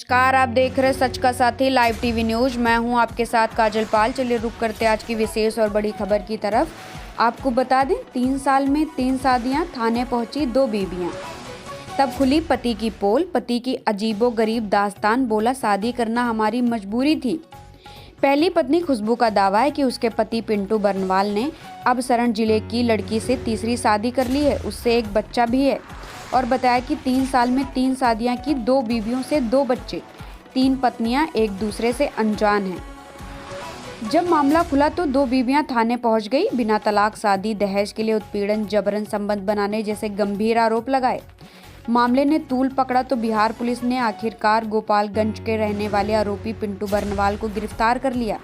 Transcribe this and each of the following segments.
नमस्कार, आप देख रहे सच का साथी लाइव टीवी न्यूज। मैं हूं आपके साथ काजल पाल। चलिए रुक करते आज की विशेष और बड़ी खबर की तरफ। आपको बता दें, 3 साल में 3 शादियां, थाने पहुंची 2 बीबियां। तब खुली पति की पोल। पति की अजीबोगरीब दास्तान, बोला शादी करना हमारी मजबूरी थी। पहली पत्नी खुशबू का दावा है कि उसके पति पिंटू बरनवाल ने अब सरण जिले की लड़की से तीसरी शादी कर ली है। उससे एक बच्चा भी है और बताया कि 3 साल में 3 शादियां की, 2 बीवियों से 2 बच्चे, 3 पत्नियां एक दूसरे से अनजान हैं। जब मामला खुला तो 2 बीवियां थाने पहुंच गई। बिना तलाक शादी, दहेज के लिए उत्पीड़न, जबरन संबंध बनाने जैसे गंभीर आरोप लगाए। मामले ने तूल पकड़ा तो बिहार पुलिस ने आखिरकार गोपालगंज के रहने वाले आरोपी पिंटू बरनवाल को गिरफ्तार कर लिया।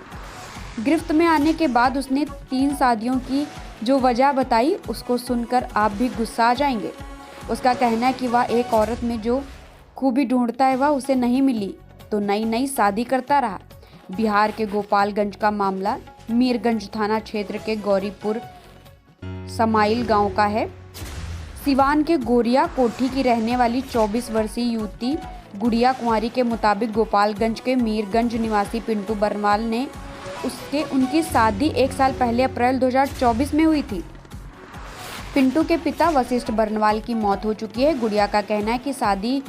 गिरफ्त में आने के बाद उसने 3 शादियों की जो वजह बताई, उसको सुनकर आप भी गुस्सा आ जाएंगे। उसका कहना है कि वह एक औरत में जो खूबी ढूंढता है वह उसे नहीं मिली तो नई नई शादी करता रहा। बिहार के गोपालगंज का मामला मीरगंज थाना क्षेत्र के गौरीपुर समाइल गांव का है। सिवान के गोरिया कोठी की रहने वाली 24 वर्षीय युवती गुड़िया कुंवारी के मुताबिक गोपालगंज के मीरगंज निवासी पिंटू बरनवाल ने उनकी शादी 1 साल पहले अप्रैल 2024 में हुई थी। पिंटू के पिता वशिष्ठ बरनवाल की मौत हो चुकी है। गुड़िया का कहना है कि शादी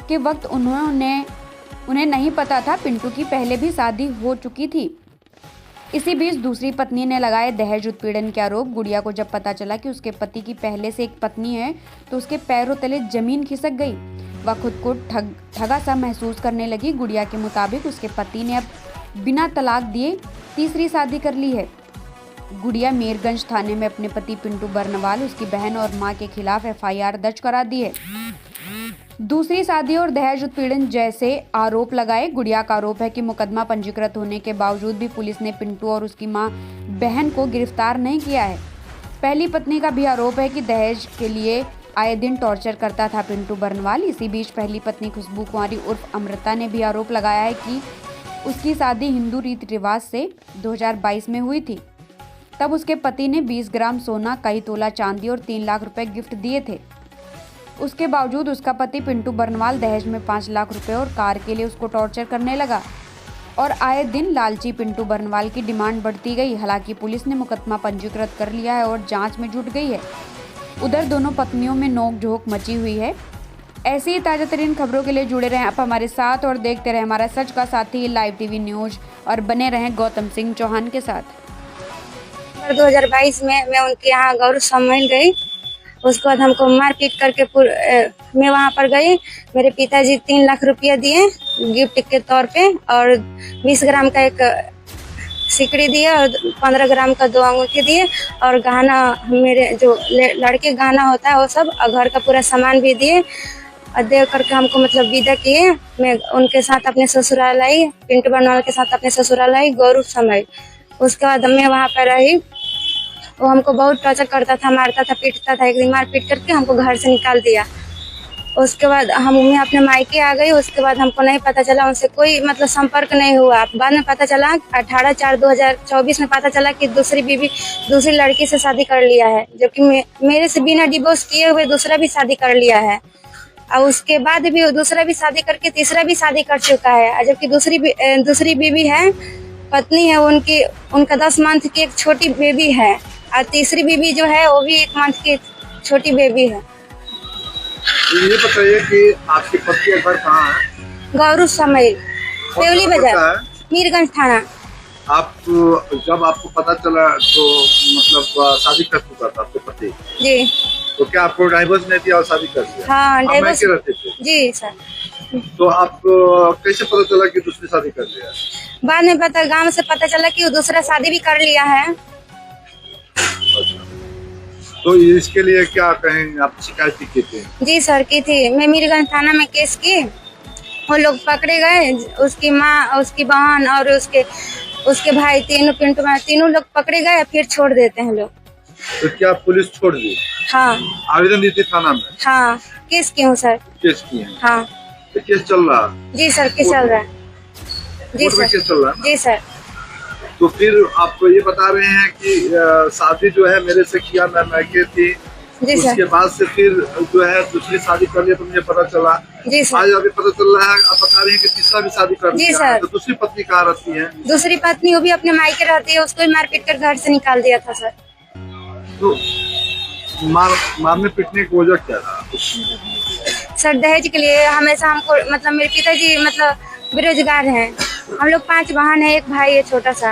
के वक्त उन्हें नहीं पता था पिंटू की पहले भी शादी हो चुकी थी। इसी बीच दूसरी पत्नी ने लगाए दहेज उत्पीड़न के आरोप। गुड़िया को जब पता चला कि उसके पति की पहले से एक पत्नी है तो उसके पैरों तले जमीन खिसक गई। वह खुद को ठगा सा महसूस करने लगी। गुड़िया के मुताबिक उसके पति ने अब बिना तलाक दिए तीसरी शादी कर ली है। गुड़िया मीरगंज थाने में अपने पति पिंटू बरनवाल, उसकी बहन और मां के खिलाफ FIR दर्ज करा दी है। दूसरी शादी और दहेज उत्पीड़न जैसे आरोप लगाए। गुड़िया का आरोप है कि मुकदमा पंजीकृत होने के बावजूद भी पुलिस ने पिंटू और उसकी मां बहन को गिरफ्तार नहीं किया है। पहली पत्नी का भी आरोप है कि दहेज के लिए आए दिन टॉर्चर करता था पिंटू बरनवाल। इसी बीच पहली पत्नी खुशबू कुंवारी उर्फ अमृता ने भी आरोप लगाया है कि उसकी शादी हिंदू रीति रिवाज से 2022 में हुई थी। तब उसके पति ने 20 ग्राम सोना, कई तोला चांदी और 3 लाख रुपए गिफ्ट दिए थे। उसके बावजूद उसका पति पिंटू बरनवाल दहेज में 5 लाख रुपए और कार के लिए उसको टॉर्चर करने लगा और आए दिन लालची पिंटू बरनवाल की डिमांड बढ़ती गई। हालांकि पुलिस ने मुकदमा पंजीकृत कर लिया है और जांच में जुट गई है। उधर दोनों पत्नियों में नोक-झोंक मची हुई है। ऐसी ही ताज़ा तरीन खबरों के लिए जुड़े रहें आप हमारे साथ और देखते रहें हमारा सच का साथी लाइव टीवी न्यूज और बने रहें गौतम सिंह चौहान के साथ। 2022 में मैं उनके यहाँ गौरव सम्मेलन गई। उसके बाद हमको मारपीट करके मैं वहाँ पर गई। मेरे पिताजी 3 लाख रुपया दिए गिफ्ट के तौर पे और 20 ग्राम का एक सिकड़ी दिए और 15 ग्राम का 2 अंगूठी दिए और गहना, मेरे जो लड़के गहना होता है वो सब, और घर का पूरा सामान भी दिए और दे करके हमको मतलब विदा किए। मैं उनके साथ अपने ससुराल आई, पिंटू बरनवाल के साथ अपने ससुराल आई गौरव समय। उसके बाद मैं वहाँ पर रही। वो हमको बहुत टॉर्चर करता था, मारता था, पीटता था। एक दिन मार पीट करके हमको घर से निकाल दिया। उसके बाद मैं अपने मायके आ गई। उसके बाद हमको नहीं पता चला, उनसे कोई मतलब संपर्क नहीं हुआ। बाद में पता चला 18/4/2024 में पता चला कि दूसरी लड़की से शादी कर लिया है, जबकि मेरे से बिना डिवोर्स किए हुए दूसरा भी शादी कर लिया है। और उसके बाद भी वो दूसरा भी शादी करके तीसरा भी शादी कर चुका है। जबकि दूसरी बीवी है, पत्नी है उनका 10 मंथ की एक छोटी बेबी है और तीसरी बीवी जो है वो भी 1 मंथ की छोटी बेबी है। ये बताइए कि आपके पति का घर कहाँ है? गौरव समय, पेवली बाजार, मीरगंज थाना। आप जब आपको पता चला तो मतलब शादी कर चुका था आपके पति जी? तो क्या आपको डाइवोर्स नहीं दिया और शादी कर दिया? हाँ, डाइवोर्स रहते थे जी सर। तो आपको कैसे पता चला कि दूसरी शादी कर लिया? बाद में गांव से पता चला कि वो दूसरा शादी भी कर लिया है। तो इसके लिए क्या कहें, आप शिकायत की थी? जी सर, की थी। मैं मीरगंज थाना में केस की। वो लोग पकड़े गए, उसकी माँ, उसकी बहन और उसके भाई, तीनों लोग पकड़े गए, फिर छोड़ देते हैं लोग। तो क्या पुलिस छोड़ दी? हाँ। आवेदन दी थी थाना में? हाँ, केस की हूँ सर। केस की है? हाँ। तो केस चल रहा? जी सर, केस चल रहा है। जी सर, केस चल रहा है? जी सर। तो फिर आप ये बता रहे हैं कि शादी जो है मेरे से किया, मैं मायके थी जी सर। उसके बाद से फिर जो है दूसरी शादी कर लिया तो मुझे पता चला। जी सर। आज अभी पता चल रहा है, आप बता रही है कि तीसरा भी शादी कर जी लिया सर। है। तो दूसरी पत्नी कहाँ रहती है? दूसरी पत्नी वो भी अपने मायके रहती है, उसको भी मारपीट कर घर से निकाल दिया था सर। तो मारने पीटने की वजह क्या था? सर दहेज के लिए हमेशा हमको, मतलब मेरे पिताजी मतलब बेरोजगार हैं, हम लोग 5 बहन है, एक भाई है छोटा सा।